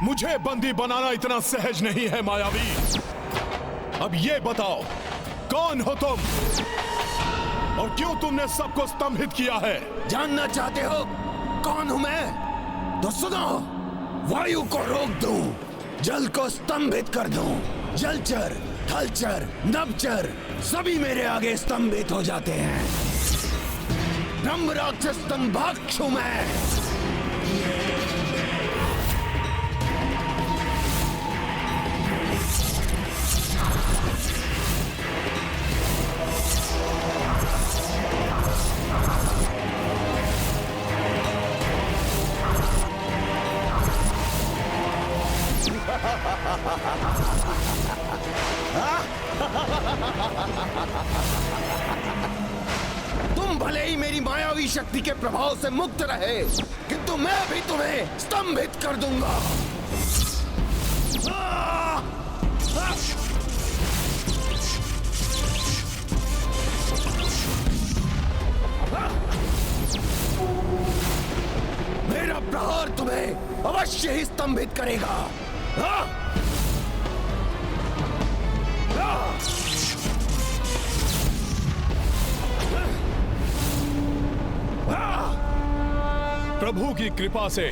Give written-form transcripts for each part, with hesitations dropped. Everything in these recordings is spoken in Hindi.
मुझे बंदी बनाना इतना सहज नहीं है मायावी। अब ये बताओ, कौन हो तुम और क्यों तुमने सबको स्तंभित किया है? जानना चाहते हो कौन हूं मैं? तो सुनो, वायु को रोक दूं, जल को स्तंभित कर दूं, जलचर, थलचर, नभचर सभी मेरे आगे स्तंभित हो जाते हैं। ब्रह्म राक्षस स्तंभाक्ष हूं मैं। तुम भले ही मेरी मायावी शक्ति के प्रभाव से मुक्त रहे, किंतु मैं भी तुम्हें स्तंभित कर दूंगा। मेरा प्रहार तुम्हें अवश्य ही स्तंभित करेगा। प्रभु की कृपा से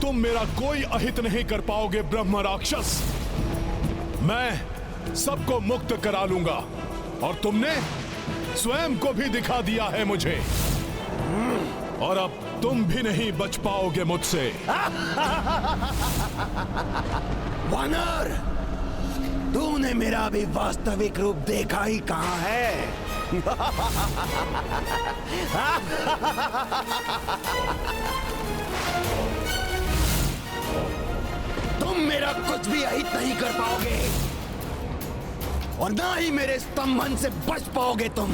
तुम मेरा कोई अहित नहीं कर पाओगे ब्रह्म राक्षस। मैं सबको मुक्त करा लूंगा और तुमने स्वयं को भी दिखा दिया है मुझे, और अब तुम भी नहीं बच पाओगे मुझसे। वानर, तूने मेरा अभी वास्तविक रूप देखा ही कहां है? तुम मेरा कुछ भी अहित नहीं कर पाओगे और ना ही मेरे स्तंभन से बच पाओगे तुम।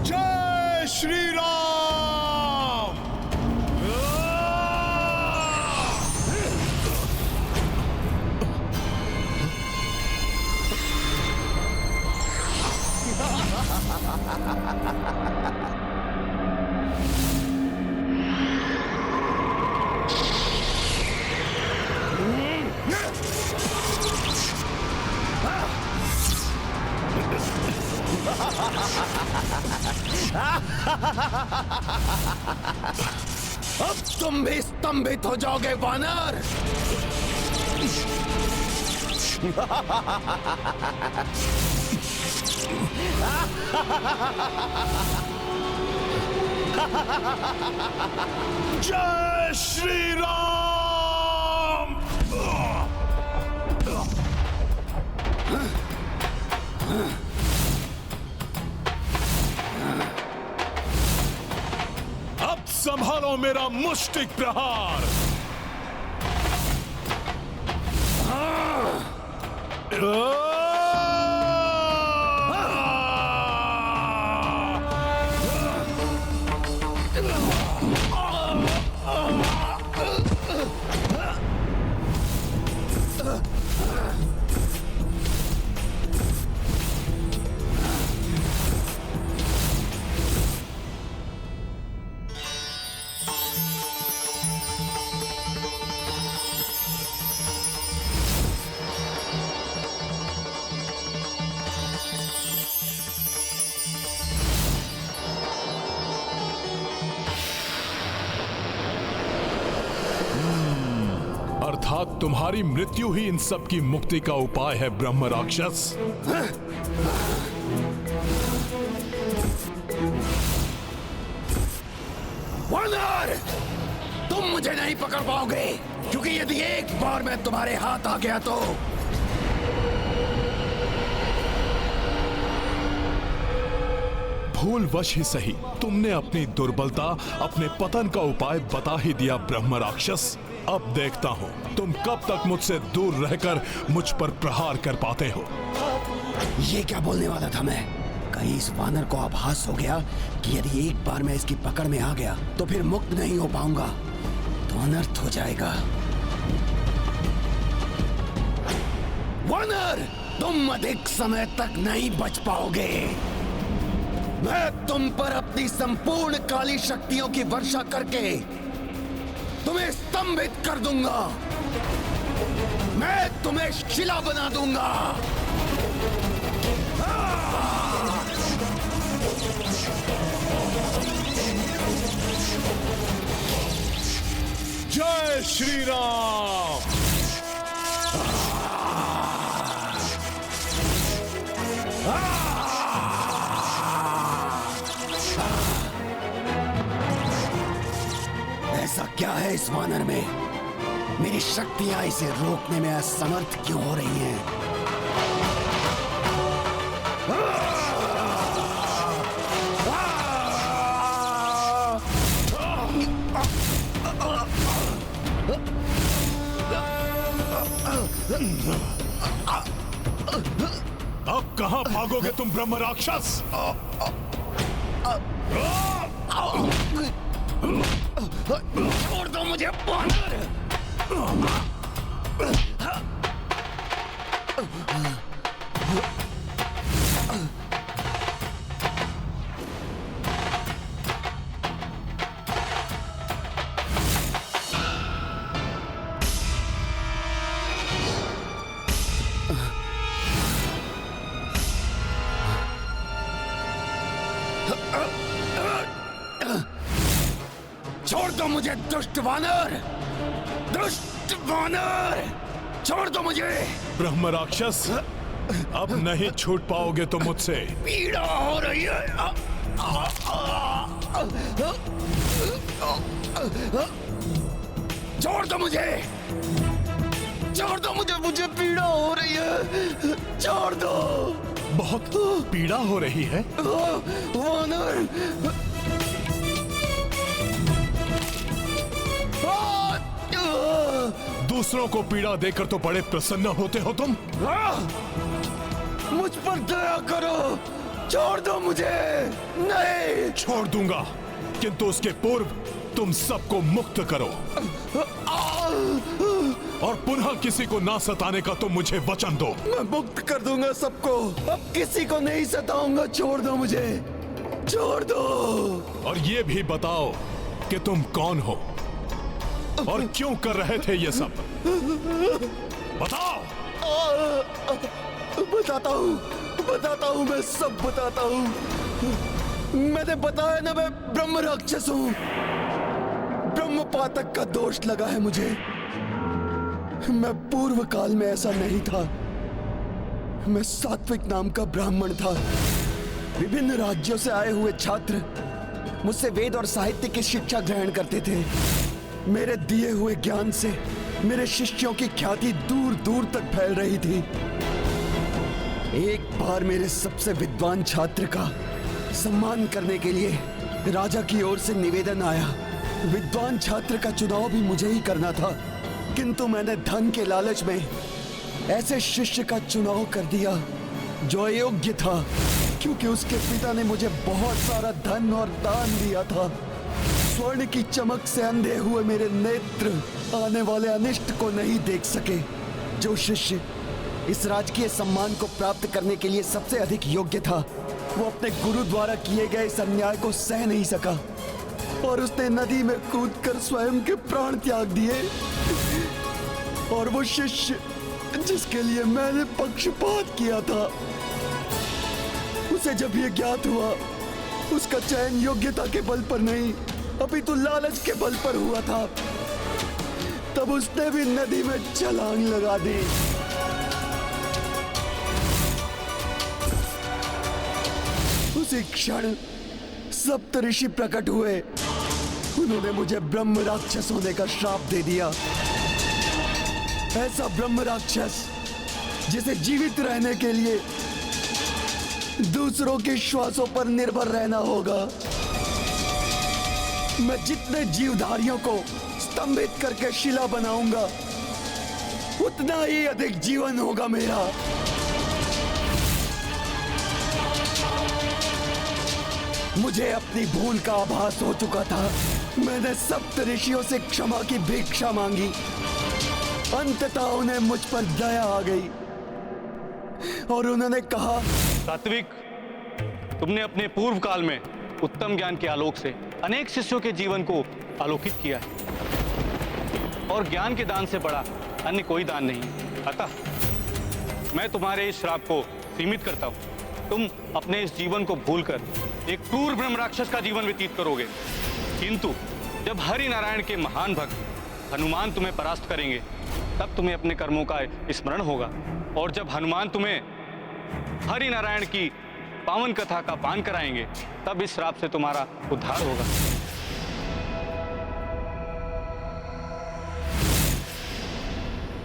जय श्री राम। अब तुम भी स्तंभित हो जाओगे वानर। जय श्री राम। अब संभालो मेरा मुष्टिक प्रहार। अर्थात तुम्हारी मृत्यु ही इन सब की मुक्ति का उपाय है ब्रह्म राक्षस। वानर, तुम मुझे नहीं पकड़ पाओगे, क्योंकि यदि एक बार मैं तुम्हारे हाथ आ गया तो भूलवश ही सही तुमने अपनी दुर्बलता, अपने पतन का उपाय बता ही दिया ब्रह्म राक्षस। अब देखता हूँ तुम कब तक मुझसे दूर रहकर मुझ पर प्रहार कर पाते हो। ये क्या बोलने वाला था मैं? कहीं इस वानर को आभास हो गया कि यदि एक बार मैं इसकी पकड़ में आ गया तो फिर मुक्त नहीं हो पाऊंगा, तो अनर्थ हो जाएगा। वानर, तुम अधिक समय तक नहीं बच पाओगे। मैं तुम पर अपनी संपूर्ण काली शक्तियों की वर्षा करके तुम्हें स्तंभित कर दूंगा। मैं तुम्हें शिला बना दूंगा। जय श्री राम। ऐसा क्या है इस वानर में? मेरी शक्तियां इसे रोकने में असमर्थ क्यों हो रही हैं? अब कहां भागोगे तुम ब्रह्म राक्षस? छोड़ दो मुझे वानर! छोड़ दो मुझे दुष्ट वानर! दुष्ट वानर! छोड़ दो मुझे! ब्रह्म राक्षस, अब नहीं छूट पाओगे तुम मुझसे। पीड़ा हो रही है। छोड़ दो मुझे! छोड़ दो मुझे! मुझे पीड़ा हो रही है। छोड़ दो। बहुत पीड़ा हो रही है। वानर! दूसरों को पीड़ा देकर तो बड़े प्रसन्न होते हो तुम। मुझ पर दया करो। छोड़ दो मुझे। नहीं। छोड़ दूंगा, किंतु उसके पूर्व तुम सबको मुक्त करो और पुनः किसी को ना सताने का तुम मुझे वचन दो। मैं मुक्त कर दूंगा सबको। अब किसी को नहीं सताऊंगा। छोड़ दो मुझे। छोड़ दो। और ये भी बताओ कि तुम कौन हो और क्यों कर रहे थे ये सब? बताओ। बताता हूँ, मैं सब बताता हूँ। मैंने बताया ना, मैं ब्रह्म राक्षस हूँ। ब्रह्म पातक का दोष लगा है मुझे। मैं पूर्व काल में ऐसा नहीं था। मैं सात्विक नाम का ब्राह्मण था। विभिन्न राज्यों से आए हुए छात्र मुझसे वेद और साहित्य की शिक्षा ग्रहण करते थे। मेरे दिए हुए ज्ञान से मेरे शिष्यों की ख्याति दूर दूर तक फैल रही थी। एक बार मेरे सबसे विद्वान छात्र का सम्मान करने के लिए राजा की ओर से निवेदन आया। विद्वान छात्र का चुनाव भी मुझे ही करना था, किंतु मैंने धन के लालच में ऐसे शिष्य का चुनाव कर दिया जो अयोग्य था, क्योंकि उसके पिता ने मुझे बहुत सारा धन और दान दिया था। स्वर्ण की चमक से अंधे हुए मेरे नेत्र आने वाले अनिष्ट को नहीं देख सके। जो शिष्य इस राजकीय सम्मान को प्राप्त करने के लिए सबसे अधिक योग्य था, वो अपने गुरु द्वारा किए गए इस अन्याय को सह नहीं सका और उसने नदी में कूदकर स्वयं के प्राण त्याग दिए। और वो शिष्य जिसके लिए मैंने पक्षपात किया था, उसे जब ये ज्ञात हुआ, उसका चयन योग्यता के बल पर नहीं अपितु लालच के बल पर हुआ था, तब उसने भी नदी में छलांग लगा दी। उसी क्षण सप्तऋषि प्रकट हुए। उन्होंने मुझे ब्रह्म राक्षस होने का श्राप दे दिया। ऐसा ब्रह्म राक्षस जिसे जीवित रहने के लिए दूसरों के श्वासों पर निर्भर रहना होगा। मैं जितने जीवधारियों को स्तंभित करके शिला बनाऊंगा, उतना ही अधिक जीवन होगा मेरा। मुझे अपनी भूल का आभास हो चुका था। मैंने सप्त ऋषियों से क्षमा की भिक्षा मांगी। अंततः उन्हें मुझ पर दया आ गई और उन्होंने कहा, सात्विक, तुमने अपने पूर्व काल में उत्तम ज्ञान के आलोक से अनेक शिष्यों के जीवन को आलोकित किया है और ज्ञान के दान से बड़ा अन्य कोई दान नहीं। अतः मैं तुम्हारे इस श्राप को सीमित करता हूं। तुम अपने इस जीवन को भूलकर एक क्रूर ब्रह्म राक्षस का जीवन व्यतीत करोगे, किंतु जब हरि नारायण के महान भक्त हनुमान तुम्हें परास्त करेंगे तब तुम्हें अपने कर्मों का स्मरण होगा, और जब हनुमान तुम्हें हरि नारायण की पावन कथा का पान कराएंगे तब इस श्राप से तुम्हारा उद्धार होगा।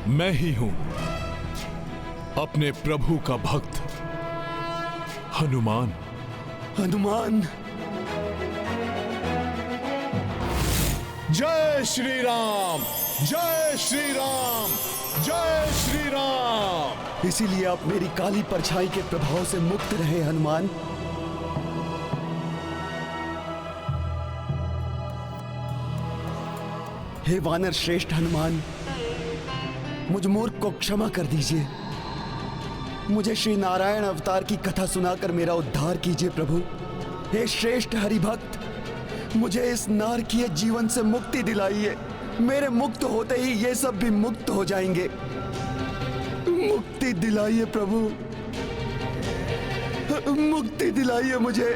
मैं ही हूं अपने प्रभु का भक्त हनुमान। हनुमान, जय श्री राम, जय श्री राम, जय श्री राम। इसीलिए आप मेरी काली परछाई के प्रभाव से मुक्त रहे हनुमान। हे वानर श्रेष्ठ हनुमान, मुझ मूर्ख को क्षमा कर दीजिए। मुझे श्री नारायण अवतार की कथा सुनाकर मेरा उद्धार कीजिए प्रभु। हे श्रेष्ठ हरिभक्त, मुझे इस नारकीय जीवन से मुक्ति दिलाइए। मेरे मुक्त होते ही ये सब भी मुक्त हो जाएंगे। मुक्ति दिलाइए प्रभु, मुक्ति दिलाइए मुझे।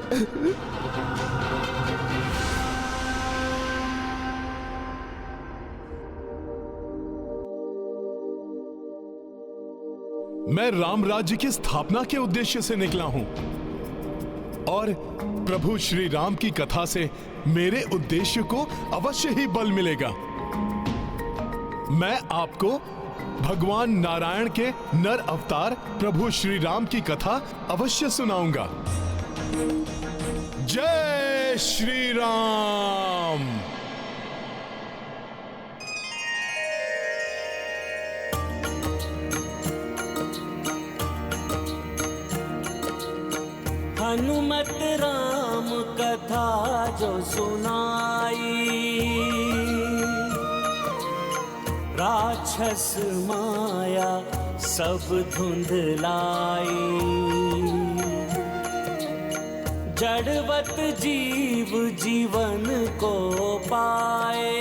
मैं राम राज्य की स्थापना के उद्देश्य से निकला हूं और प्रभु श्री राम की कथा से मेरे उद्देश्य को अवश्य ही बल मिलेगा। मैं आपको भगवान नारायण के नर अवतार प्रभु श्री राम की कथा अवश्य सुनाऊंगा। जय श्री राम। हनुमत राम कथा जो सुनाई, राक्षस माया सब धुंधलाई। जड़वत जीव जीवन को पाए,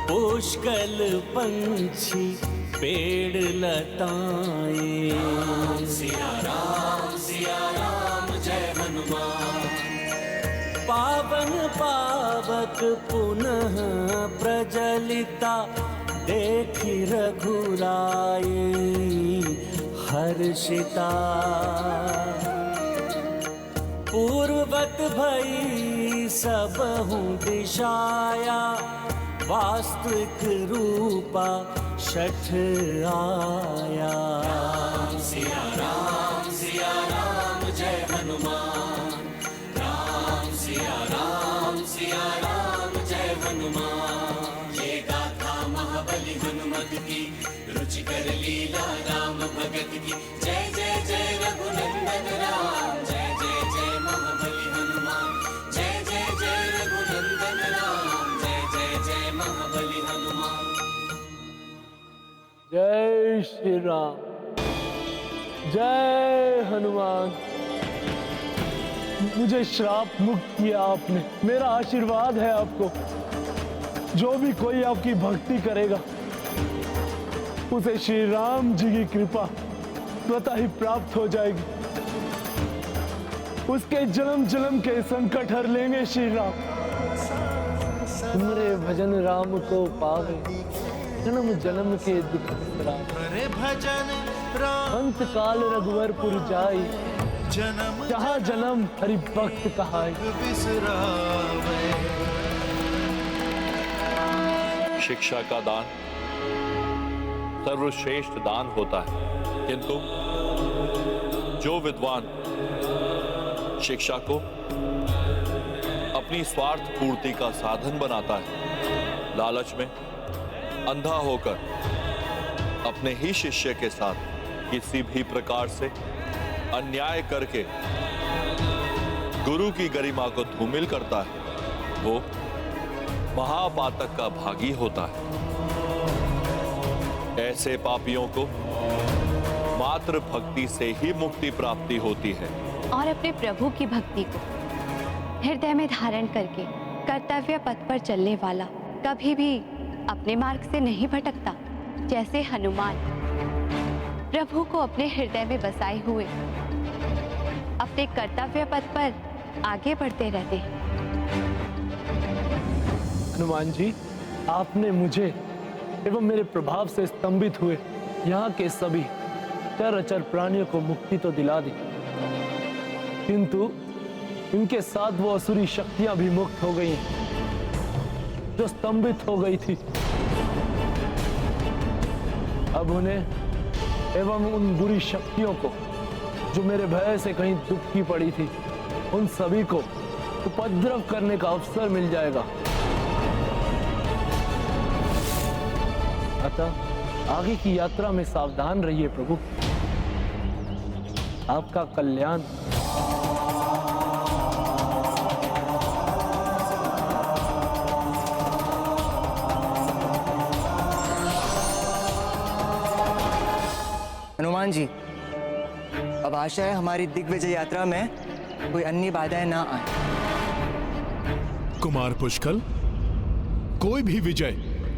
पुष्कल पंछी पेड़ लताए। सिया राम जय हनुमान। पावन पावक पुनः प्रजलिता, देखि रघुराई हर्षिता। पूर्ववत भई सबहु दिशाया, वास्तविक रूपा छठ आया। सिया राम जय हनुमान। सिया राम जय हनुमान। ये गाथा महाबली हनुमत की, रुचिकर लीला राम भगत की। जय जय जय रघुनंदन राम, जय जय जय महाबली हनुमान। जय जय जय रघुनंदन राम, जय जय जय महाबली हनुमान। जय श्री राम, जय हनुमान। मुझे श्राप मुक्त किया आपने, मेरा आशीर्वाद है आपको। जो भी कोई आपकी भक्ति करेगा उसे श्री राम जी की कृपा स्वतः ही प्राप्त हो जाएगी। उसके जन्म जन्म के संकट हर लेंगे श्री राम। तुम्हारे भजन राम को पावे, जन्म जन्म के दुख बिसरावे। भजन राम अंत काल रघुवरपुर जाई, जहाँ जन्म हरि भक्त कहाई। शिक्षा का दान सर्वश्रेष्ठ दान होता है, किंतु जो विद्वान शिक्षा को अपनी स्वार्थ पूर्ति का साधन बनाता है। लालच में अंधा होकर अपने ही शिष्य के साथ किसी भी प्रकार से अन्याय करके गुरु की गरिमा को धूमिल करता है, वो महापातक का भागी होता है। ऐसे पापियों को मात्र भक्ति से ही मुक्ति प्राप्ति होती है। और अपने प्रभु की भक्ति को हृदय में धारण करके कर्तव्य पथ पर चलने वाला कभी भी अपने मार्ग से नहीं भटकता। जैसे हनुमान प्रभु को अपने हृदय में बसाए हुए अपने कर्तव्य पथ पर आगे बढ़ते रहते हैं। हनुमान जी, आपने मुझे एवं मेरे प्रभाव से स्तंभित हुए यहाँ के सभी चर प्राणियों को मुक्ति तो दिला दी, किंतु इनके साथ वो असुरी शक्तियां भी मुक्त हो गई जो स्तंभित हो गई थी। अब उन्हें एवं उन बुरी शक्तियों को जो मेरे भय से कहीं दुबकी पड़ी थी, उन सभी को उपद्रव करने का अवसर मिल जाएगा। अतः आगे की यात्रा में सावधान रहिए प्रभु। आपका कल्याण। हनुमान जी, अब आशा है हमारी दिग्विजय यात्रा में कोई अन्य बाधाएं ना आए। कुमार पुष्कल, कोई भी विजय,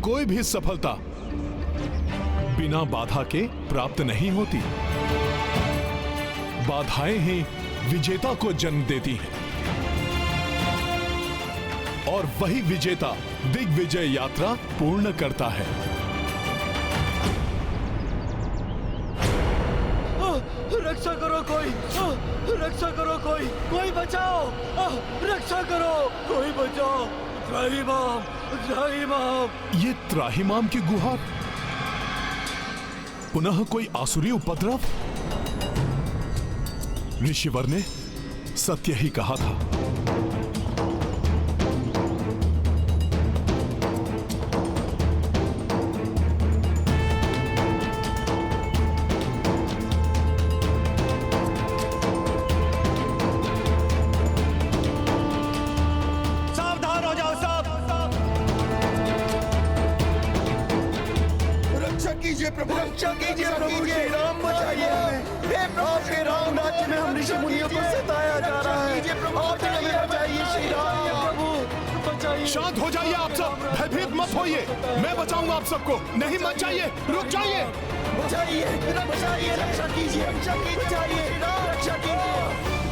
कोई भी सफलता बिना बाधा के प्राप्त नहीं होती। बाधाएं ही विजेता को जन्म देती हैं और वही विजेता दिग्विजय यात्रा पूर्ण करता है। रक्षा करो कोई, रक्षा करो कोई, कोई बचाओ, रक्षा करो कोई बचाओ। त्राहिमाम, त्राहिमाम। ये त्राहिमाम की गुहार, पुनः कोई आसुरी उपद्रव। ऋषिवर ने सत्य ही कहा था। सावधान हो जाओ सब। रक्षा कीजिए प्रभु, रक्षा कीजिए प्रभु। श्री राम बचाइए हमें। हे प्रभु, श्री राम राज्य में हम ऋषि मुनियों को सताया जा रहा है। आप हमें बचाइए श्री राम प्रभु, बचाइए। शांत हो जाइए आप सब, भयभीत मत होइए। मैं बचाऊंगा आप सबको। नहीं मत जाइए, रुक जाइए। बचाइए, बचाइए, रक्षा कीजिए, रक्षा कीजिए, रक्षा कीजिए।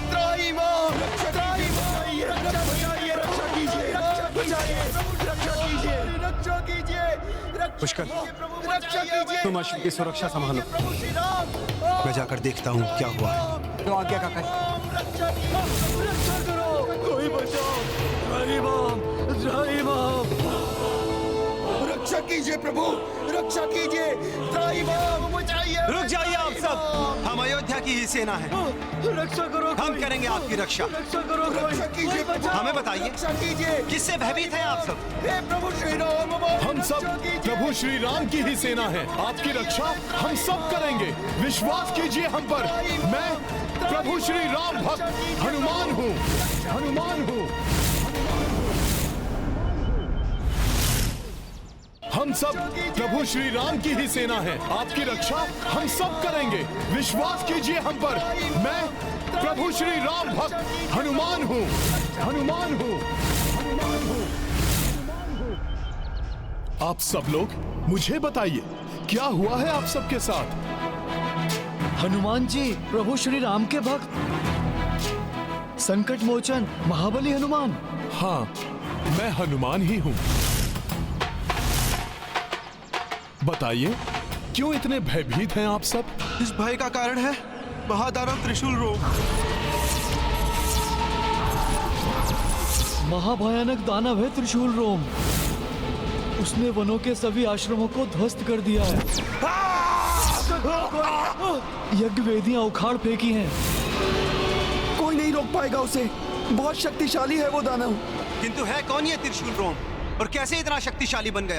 त्राहिमाम, त्राहिमाम, रक्षा बचाइए, रक्षा कीजिए, रक्षा बचाइए, रक्षा कीजिए, रक्षा कीजिए। पुष्कर, रक्षा कीजिए। तुम अश्व की सुरक्षा संभालो, प्रभु श्री राम। मैं जाकर देखता हूँ क्या हुआ है। तो आज्ञा का कर। रक्षा करो, कोई बचाओ। त्राहिमाम, त्राहिमाम। रक्षा कीजिए प्रभु, रक्षा कीजिए। त्राहिमाम, बचाइए। रुक जाइए आप सब, हम अयोध्या की ही सेना है। रक्षा करो, हम करेंगे आपकी रक्षा। रक्षा करो, रक्षा कीजिए। हमें बताइए, रक्षा कीजिए। किससे भयभीत हैं आप सब? हे प्रभु श्री राम, हम सब प्रभु श्री राम की ही सेना है। आपकी रक्षा हम सब करेंगे। विश्वास कीजिए हम पर। मैं प्रभु श्री राम भक्त हनुमान हूँ, हनुमान हूँ। हम सब प्रभु श्री राम की ही सेना है। आपकी रक्षा हम सब करेंगे। विश्वास कीजिए हम पर। मैं प्रभु श्री राम भक्त हनुमान हूँ, हनुमान हूँ, हनुमान हूँ। आप सब लोग मुझे बताइए, क्या हुआ है आप सबके साथ? हनुमान जी, प्रभु श्री राम के भक्त, संकट मोचन महाबली हनुमान। हाँ, मैं हनुमान ही हूँ। बताइए, क्यों इतने भयभीत हैं आप सब? इस भय का कारण है महादानव त्रिशूल रोग। महाभयानक दानव है त्रिशूल रोम। उसने वनों के सभी आश्रमों को ध्वस्त कर दिया है। यज्ञ वेदियां उखाड़ फेंकी हैं। कोई नहीं रोक पाएगा उसे। बहुत शक्तिशाली है वो दानव। किंतु है कौन ये त्रिशूल रोम और कैसे इतना शक्तिशाली बन गया?